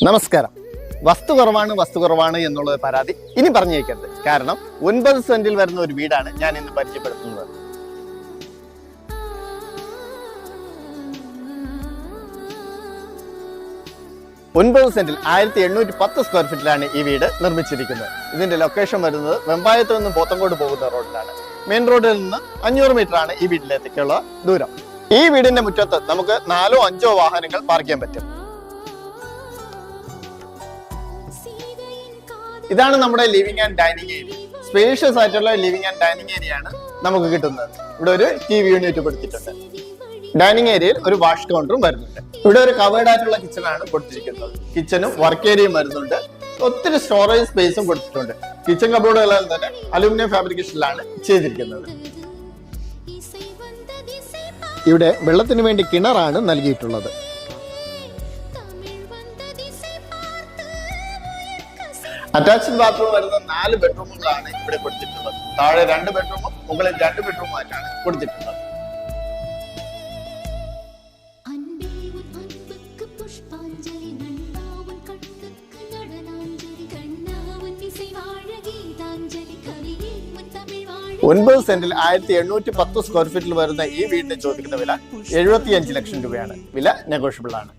നമസ്കാരം. വസ്തു കുറവാണ് എന്നുള്ളത് പരാതി ഇനി പറഞ്ഞേക്കരുത്. കാരണം 9 സെന്റിൽ വരുന്ന ഒരു വീടാണ് ഞാൻ ഇന്ന് പരിചയപ്പെടുത്തുന്നത്. 9 സെന്റിൽ 1810 സ്ക്വയർ ഫീറ്റിലാണ് ഈ വീട് നിർമ്മിച്ചിരിക്കുന്നത്. ഇതിന്റെ ലൊക്കേഷൻ വരുന്നത് വെമ്പായത്ത് നിന്ന് പോത്തങ്കോട് പോകുന്ന റോഡിലാണ്. മെയിൻ റോഡിൽ നിന്ന് 500 മീറ്റർ ആണ് ഈ വീട്ടിലേക്കുള്ള ദൂരം. ഈ വീടിന്റെ മുറ്റത്ത് നമുക്ക് 4-5 വാഹനങ്ങൾ പാർക്ക് ചെയ്യാൻ പറ്റും. ഇതാണ് നമ്മുടെ living and dining area. Spacious ആയിട്ടുള്ള ലിവിംഗ് ആൻഡ് ഡൈനിങ് ഏരിയ ആണ് നമുക്ക് കിട്ടുന്നത്. ഇവിടെ ഒരു TV യൂണിറ്റ് കൊടുത്തിട്ടുണ്ട്. ഡൈനിങ് ഏരിയയിൽ ഒരു വാഷ് കൗണ്ടറും വരുന്നുണ്ട്. ഇവിടെ ഒരു കവേർഡ് ആയിട്ടുള്ള കിച്ചൺ ആണ് കൊടുത്തിരിക്കുന്നത്. കിച്ചണും വർക്ക് ഏരിയയും വരുന്നുണ്ട്. ഒത്തിരി സ്റ്റോറേജ് സ്പേസും കൊടുത്തിട്ടുണ്ട്. കിച്ചൺ കബോർഡുകളെല്ലാം തന്നെ അലൂമിനിയം ഫാബ്രിക്കേഷനിലാണ് ചെയ്തിരിക്കുന്നത്. ഇവിടെ വെള്ളത്തിന് വേണ്ടി കിണറാണ് നൽകിയിട്ടുള്ളത്. അറ്റാച്ച്ഡ് ബാത്റൂം വരുന്ന 4 ബെഡ്റൂമുകളാണ് ഇവിടെ കൊടുത്തിട്ടുള്ളത്. താഴെ 2 ബെഡ്റൂമും മുകളിൽ 2 ബെഡ്റൂമായിട്ടാണ് കൊടുത്തിട്ടുള്ളത്. ഒൻപത് സെന്റിൽ 1810 സ്ക്വയർ ഫീറ്റിൽ വരുന്ന ഈ വീടിന് ചോദിക്കുന്ന വില 75 ലക്ഷം രൂപയാണ്. വില നെഗോഷ്യബിൾ ആണ്.